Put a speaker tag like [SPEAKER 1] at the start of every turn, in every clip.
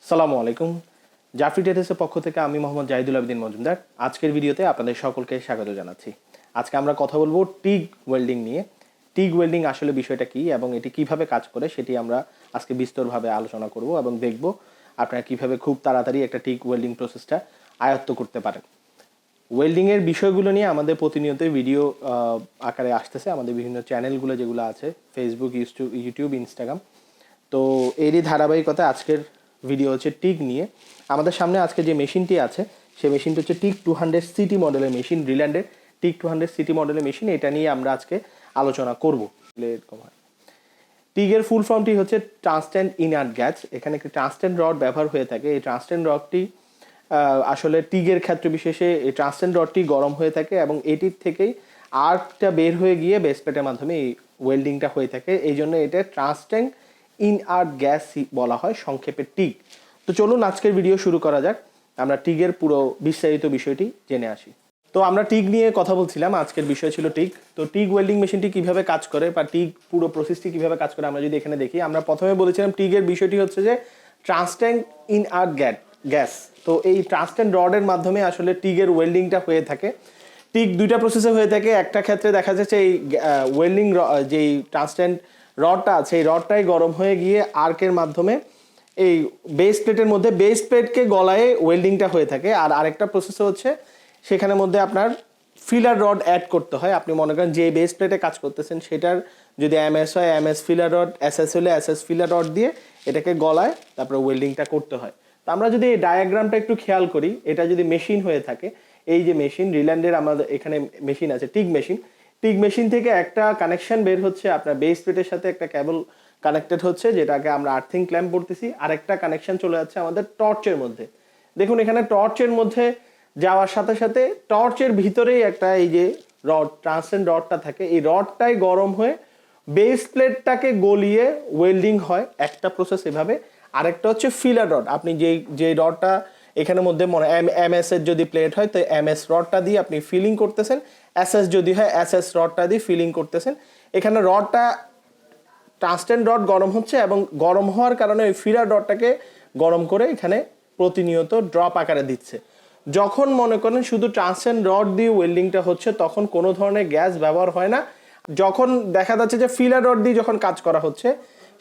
[SPEAKER 1] সালামু আলাইকুম। জাফরি টেটেসের পক্ষ থেকে আমি মোহাম্মদ জাহিদুল আবেদিন মজুমদার। আজকের ভিডিওতে আপনাদের সকলকে স্বাগত জানাচ্ছি। আজকে আমরা কথা বলবো টিগ ওয়েল্ডিং নিয়ে। টিগ ওয়েল্ডিং আসলে বিষয়টা কী এবং এটি কিভাবে কাজ করে সেটি আমরা আজকে বিস্তরভাবে আলোচনা করব এবং দেখব আপনারা কিভাবে খুব তাড়াতাড়ি একটা টিগ ওয়েল্ডিং প্রসেসটা আয়ত্ত করতে পারেন। ওয়েল্ডিংয়ের বিষয়গুলো নিয়ে আমাদের প্রতিনিয়ত ভিডিও আকারে আসতেছে আমাদের বিভিন্ন চ্যানেলগুলো যেগুলো আছে, ফেসবুক, ইউটিউব, ইনস্টাগ্রাম। তো এরই ধারাবাহিকতা আজকের ভিডিও হচ্ছে টিগ নিয়ে। আমাদের সামনে আজকে যে মেশিনটি আছে সেই মেশিনটি হচ্ছে টিগ 200 সিটি মডেলের মেশিন, রিল্যান্ডের টিগ 200 সিটি মডেলের মেশিন। এটা নিয়ে আমরা আজকে আলোচনা করব। টিগের ফুল ফর্মটি হচ্ছে ট্রান্সট্যান্ট ইনার্ট গ্যাস। এখানে একটি ট্রান্সট্যান্ট রড ব্যবহার হয়ে থাকে। এই ট্রান্সট্যান্ট রডটি আসলে টিগের ক্ষেত্রে বিশেষে এই ট্রান্সট্যান্ট রডটি গরম হয়ে থাকে এবং এটির থেকেই আর্কটা বের হয়ে গিয়ে বেস প্লেটের মাধ্যমে এই ওয়েল্ডিংটা হয়ে থাকে। এই জন্য এটা ট্রান্সট্যান্ট ইনআর্ট গ্যাস বলা হয়, সংক্ষেপে টিগ। তো চলুন আজকের ভিডিও শুরু করা যাক, আমরা টিগের পুরো বিস্তারিত বিষয়টি জেনে আসি। তো আমরা টিগ নিয়ে কথা বলছিলাম, আজকের বিষয় ছিল টিগ। তো টিগ ওয়েল্ডিং মেশিনটি কিভাবে কাজ করে বা টিগ পুরো প্রসেসটি কিভাবে কাজ করে আমরা যদি এখানে দেখি, আমরা প্রথমে বলেছিলাম টিগের বিষয়টি হচ্ছে যে ট্রান্সট্যান্ট ইনআর্ট গ্যাস। তো এই ট্রান্সট্যান্ট রডের মাধ্যমে আসলে টিগের ওয়েল্ডিংটা হয়ে থাকে। টিগ দুইটা প্রসেসে হয়ে থাকে। একটা ক্ষেত্রে দেখা যাচ্ছে এই ওয়েল্ডিং যেই ট্রান্সট্যান্ট রডটা আছে এই রডটাই গরম হয়ে গিয়ে আর্কের মাধ্যমে এই বেস প্লেটের মধ্যে বেস প্লেটকে গলায় ওয়েল্ডিংটা হয়ে থাকে। আর আরেকটা প্রসেস হচ্ছে সেখানের মধ্যে আপনার ফিলার রড অ্যাড করতে হয়। আপনি মনে করেন যে বেস প্লেটে কাজ করতেছেন সেটার যদি এমএস হয় এমএস ফিলার রড, এসএস হলে এসএস ফিলার রড দিয়ে এটাকে গলায় তারপরে ওয়েল্ডিংটা করতে হয়। তো আমরা যদি এই ডায়াগ্রামটা একটু খেয়াল করি, এটা যদি মেশিন হয়ে থাকে, এই যে মেশিন রিল্যান্ডের আমাদের এখানে মেশিন আছে টিগ মেশিন। টিগ মেশিন থেকে একটা কানেকশন বের হচ্ছে আপনার বেস প্লেটের সাথে, একটা কেবল কানেক্টেড হচ্ছে যেটাকে আমরা আর্থিং ক্ল্যাম্প বলতেছি। আরেকটা কানেকশন চলে যাচ্ছে আমাদের টর্চের মধ্যে। দেখুন এখানে টর্চের মধ্যে যাওয়ার সাথে সাথে টর্চের ভিতরেই একটা এই যে রড ট্রান্সট্যান্ট রডটা থাকে, এই রডটাই গরম হয়ে বেস প্লেটটাকে গলিয়ে ওয়েল্ডিং হয়। একটা প্রসেস এভাবে। আরেকটা হচ্ছে ফিলার রড। আপনি যে রডটা এখানের মধ্যে মনে এমএস এর যদি প্লেট হয় তো এমএস রডটা দিয়ে আপনি ফিলিং করতেছেন, এসএস যদি হয় এসএস রডটা দিয়ে ফিলিং করতেছেন। এখানে রডটা ট্রান্সট্যান্ট রড গরম হচ্ছে এবং গরম হওয়ার কারণে ওই ফিলার রডটাকে গরম করে এখানে প্রতিনিয়ত ড্রপ আকারে দিচ্ছে। যখন মনে করেন শুধু ট্রান্সট্যান্ট রড দিয়ে ওয়েল্ডিংটা হচ্ছে তখন কোনো ধরনের গ্যাস ব্যবহার হয় না। যখন দেখা যাচ্ছে যে ফিলার রড দিয়ে যখন কাজ করা হচ্ছে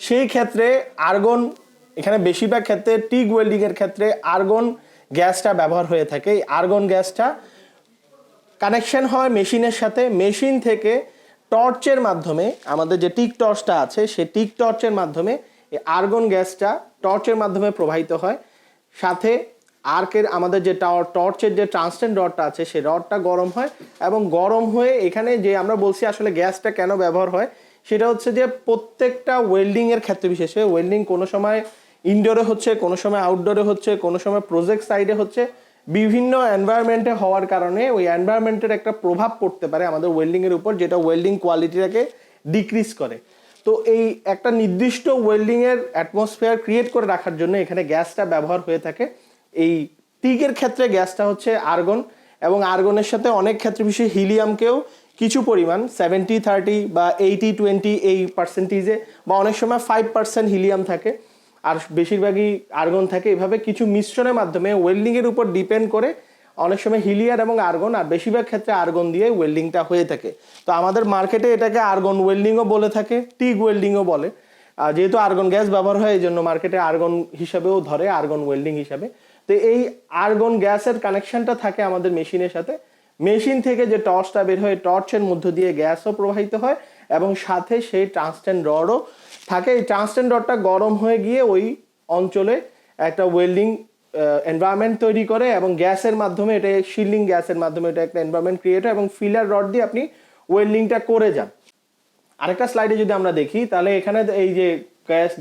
[SPEAKER 1] সেই ক্ষেত্রে আর্গন, এখানে বেশিরভাগ ক্ষেত্রে টিগ ওয়েল্ডিং এর ক্ষেত্রে আর্গন গ্যাসটা ব্যবহার হয়ে থাকে। এই আর্গন গ্যাসটা কানেকশন হয় মেশিনের সাথে, মেশিন থেকে টর্চের মাধ্যমে আমাদের যে টিক টর্চটা আছে সেই টিক টর্চের মাধ্যমে এই আর্গন গ্যাসটা টর্চের মাধ্যমে প্রবাহিত হয়। সাথে আর্কের আমাদের যে টর্চের যে ট্রান্সট্যান্ট রডটা আছে সেই রডটা গরম হয় এবং গরম হয়ে এখানে যে আমরা বলছি আসলে গ্যাসটা কেন ব্যবহার হয় সেটা হচ্ছে যে প্রত্যেকটা ওয়েল্ডিংয়ের ক্ষেত্রে বিশেষে ওয়েল্ডিং কোনো সময় ইনডোরে হচ্ছে, কোনো সময় আউটডোরে হচ্ছে, কোনো সময় প্রজেক্ট সাইডে হচ্ছে, বিভিন্ন এনভায়রনমেন্টে হওয়ার কারণে ওই এনভায়রনমেন্টের একটা প্রভাব পড়তে পারে আমাদের ওয়েল্ডিংয়ের উপর, যেটা ওয়েল্ডিং কোয়ালিটিটাকে ডিক্রিজ করে। তো এই একটা নির্দিষ্ট ওয়েল্ডিংয়ের অ্যাটমসফিয়ার ক্রিয়েট করে রাখার জন্য এখানে গ্যাসটা ব্যবহার হয়ে থাকে। এই টিগের ক্ষেত্রে গ্যাসটা হচ্ছে আর্গন এবং আর্গনের সাথে অনেক ক্ষেত্রে বিশেষ হিলিয়ামকেও কিছু পরিমাণ 70-30 বা 80-20 এই পার্সেন্টেজে বা অনেক সময় 5% হিলিয়াম থাকে আর বেশিরভাগই আর্গন থাকে। এভাবে কিছু মিশ্রণের মাধ্যমে ওয়েল্ডিংয়ের উপর ডিপেন্ড করে অনেক সময় হিলিয়ার এবং আর্গন আর বেশিরভাগ ক্ষেত্রে আর্গন দিয়ে ওয়েল্ডিংটা হয়ে থাকে। তো আমাদের মার্কেটে এটাকে আর্গন ওয়েল্ডিংও বলে থাকে, টিগ ওয়েল্ডিংও বলে। যেহেতু আর্গন গ্যাস ব্যবহার হয় এই জন্য মার্কেটে আর্গন হিসাবেও ধরে, আর্গন ওয়েল্ডিং হিসাবে। তো এই আর্গন গ্যাসের কানেকশনটা থাকে আমাদের মেশিনের সাথে। মেশিন থেকে যে টর্চটা বের হয় টর্চের মধ্য দিয়ে গ্যাসও প্রবাহিত হয় এবং সাথে সেই ট্রান্সট্যান্ট রডও থাকে। এই ট্রান্সট্যান্ট রডটা গরম হয়ে গিয়ে ওই অঞ্চলে একটা ওয়েল্ডিং এনভায়রনমেন্ট তৈরি করে এবং গ্যাসের মাধ্যমে এটা শিল্ডিং গ্যাসের মাধ্যমে এটা একটা এনভায়রনমেন্ট ক্রিয়েট হয় এবং ফিলার রড দিয়ে আপনি ওয়েল্ডিংটা করে যান। আরেকটা স্লাইডে যদি আমরা দেখি তাহলে এখানে এই যে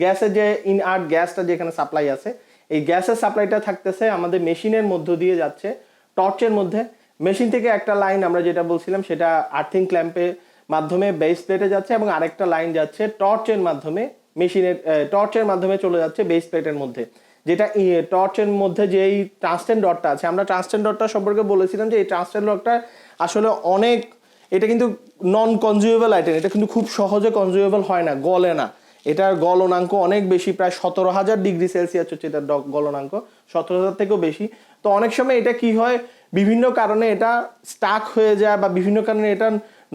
[SPEAKER 1] গ্যাসের যে ইনআর্ট গ্যাসটা যেখানে সাপ্লাই আছে এই গ্যাসের সাপ্লাইটা থাকতেছে আমাদের মেশিনের মধ্য দিয়ে যাচ্ছে টর্চের মধ্যে। মেশিন থেকে একটা লাইন আমরা যেটা বলছিলাম সেটা আর্থিং ক্ল্যাম্পের মাধ্যমে বেস প্লেটে যাচ্ছে এবং আরেকটা লাইন যাচ্ছে টর্চের মাধ্যমে মেশিনের টর্চের মাধ্যমে চলে যাচ্ছে বেস প্লেটের মধ্যে। যেটা টর্চের মধ্যে যে এই ট্রান্সট্যান্ট রডটা আছে, আমরা ট্রান্সট্যান্ট রডটা সম্পর্কে বলেছিলাম যে এই ট্রান্সট্যান্ট রডটা আসলে অনেক, এটা কিন্তু নন কনজিউয়েবল আইটেম, এটা কিন্তু খুব সহজে কনজিউয়েবল হয় না, গলে না। এটার গলনাঙ্ক অনেক বেশি, প্রায় 17,000 ডিগ্রি সেলসিয়াস হচ্ছে এটার গলনাঙ্ক, 17,000 থেকেও বেশি। তো অনেক সময় এটা কি হয়, বিভিন্ন কারণে এটা স্টাক হয়ে যায় বা বিভিন্ন কারণে এটা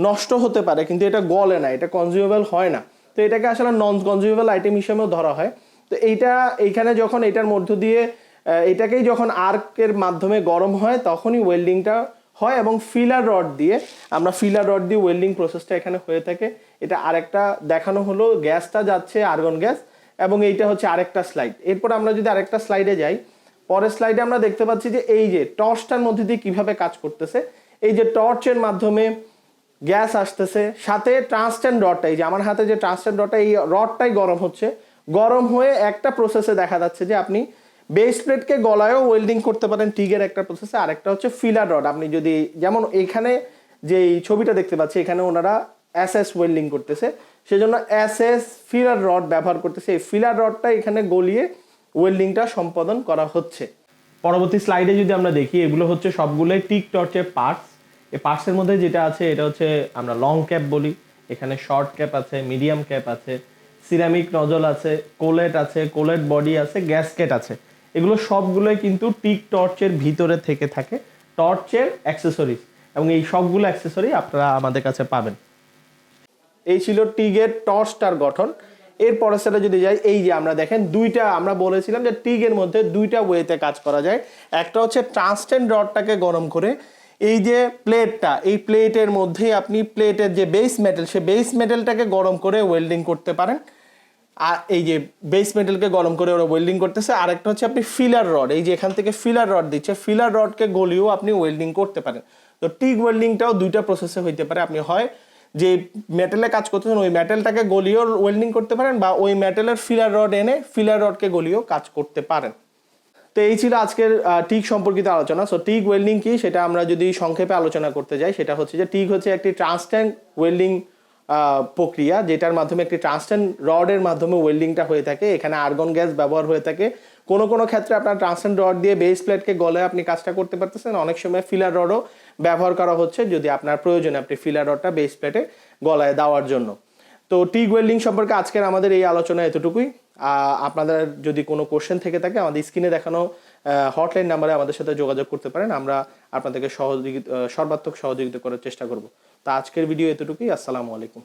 [SPEAKER 1] নষ্ট হতে পারে, কিন্তু এটা গলে না, এটা কনজিউমেবল হয় না। তো এটাকে আসলে নন কনজিউমেবল আইটেম হিসেবেও ধরা হয়। তো এইখানে যখন এটার মধ্য দিয়ে এটাকেই যখন আর্কের মাধ্যমে গরম হয় তখনই ওয়েল্ডিংটা হয়, এবং ফিলার রড দিয়ে ওয়েল্ডিং প্রসেসটা এখানে হয়ে থাকে। এটা আরেকটা দেখানো হলো, গ্যাসটা যাচ্ছে আর্গন গ্যাস, এবং এইটা হচ্ছে আরেকটা স্লাইড। এরপর আমরা যদি আরেকটা স্লাইডে যাই, পরের স্লাইডে আমরা দেখতে পাচ্ছি যে এই যে টর্চটার মধ্যে দিয়ে কিভাবে কাজ করতেছে। এই যে টর্চের মাধ্যমে গ্যাস আসতেছে, সাথে ট্রান্সটেন্ট রডটা, এই যে আমার হাতে যে ট্রান্সটেন্ট রডটা, এই রডটাই গরম হচ্ছে। গরম হয়ে একটা প্রসেসে দেখা যাচ্ছে যে আপনি বেস প্লেটকে গলায়ও ওয়েল্ডিং করতে পারেন টিগের একটা প্রসেসে। আরেকটা হচ্ছে ফিলার রড, আপনি যদি যেমন এখানে যে ছবিটা দেখতে পাচ্ছি, এখানে ওনারা এসএস ওয়েল্ডিং করতেছে, সেজন্য এসএস ফিলার রড ব্যবহার করতেছে। এই ফিলার রডটা এখানে গলিয়ে ওয়েল্ডিংটা সম্পাদন করা হচ্ছে। পরবর্তী স্লাইডে যদি আমরা দেখি, এগুলো হচ্ছে সবগুলোই টিক টর্চের পার্টস। এই পার্টসের মধ্যে যেটা আছে এটা হচ্ছে আমরা লং ক্যাপ বলি, এখানে শর্ট ক্যাপ আছে, মিডিয়াম ক্যাপ আছে, সিরামিক নজল আছে, কোলেট আছে, কোলেট বডি আছে, গ্যাসকেট আছে। এগুলো সবগুলোই কিন্তু টিক টর্চের ভিতরে থেকে থাকে, টর্চের অ্যাক্সেসরিজ, এবং এই সবগুলো অ্যাক্সেসরি আপনারা আমাদের কাছে পাবেন। এই ছিল টিগের টর্চটার গঠন। এরপরে সেটা যদি যাই, এই যে আমরা দেখেন দুইটা, আমরা বলেছিলাম যে টিগের মধ্যে দুইটা ওয়েতে কাজ করা যায়। একটা হচ্ছে ট্রান্সটেন্ট রডটাকে গরম করে এই যে প্লেটটা, এই প্লেটের মধ্যে আপনি প্লেটের যে বেস মেটাল, সেই বেস মেটালটাকে গরম করে ওয়েল্ডিং করতে পারেন। আর এই যে বেস মেটালকে গরম করে ওরা ওয়েল্ডিং করতেছে। আরেকটা হচ্ছে আপনি ফিলার রড, এই যে এখান থেকে ফিলার রড দিচ্ছে, ফিলার রডকে গলিয়েও আপনি ওয়েল্ডিং করতে পারেন। তো টিগ ওয়েল্ডিংটাও দুইটা প্রসেসে হইতে পারে। আপনি হয় যে মেটালে কাজ করতেছেন ওই মেটালটাকে গলিয়েও ওয়েল্ডিং করতে পারেন, বা ওই মেটালের ফিলার রড এনে ফিলার রডকে গলিয়েও কাজ করতে পারেন। তো এই ছিল আজকের টিগ সম্পর্কিত আলোচনা। সো টিগ ওয়েল্ডিং কি সেটা আমরা যদি সংক্ষেপে আলোচনা করতে যাই, সেটা হচ্ছে যে টিগ হচ্ছে একটি ট্রান্সটেন্ট ওয়েল্ডিং প্রক্রিয়া, যেটার মাধ্যমে একটি ট্রান্সটেন্ট রডের মাধ্যমে ওয়েল্ডিংটা হয়ে থাকে। এখানে আর্গন গ্যাস ব্যবহার হয়ে থাকে। কোনো কোনো ক্ষেত্রে আপনার ট্রান্সটেন্ট রড দিয়ে বেস প্লেটকে গলে আপনি কাজটা করতে পারতেছেন। অনেক সময় ফিলার রডও ব্যবহার করা হচ্ছে, যদি আপনার প্রয়োজনে আপনি ফিলার রডটা বেস প্লেটে গলায় দেওয়ার জন্য। তো টিগ ওয়েল্ডিং সম্পর্কে আজকের আমাদের এই আলোচনা এতটুকুই। আপনাদের যদি কোনো কোশ্চেন থেকে থাকে, আমাদের স্ক্রিনে দেখানো হটলাইন নাম্বারে আমাদের সাথে যোগাযোগ করতে পারেন। আমরা আপনাদেরকে সর্বাত্মক সহযোগিতা করার চেষ্টা করব। তো আজকের ভিডিও এতটুকুই। আসসালামু আলাইকুম।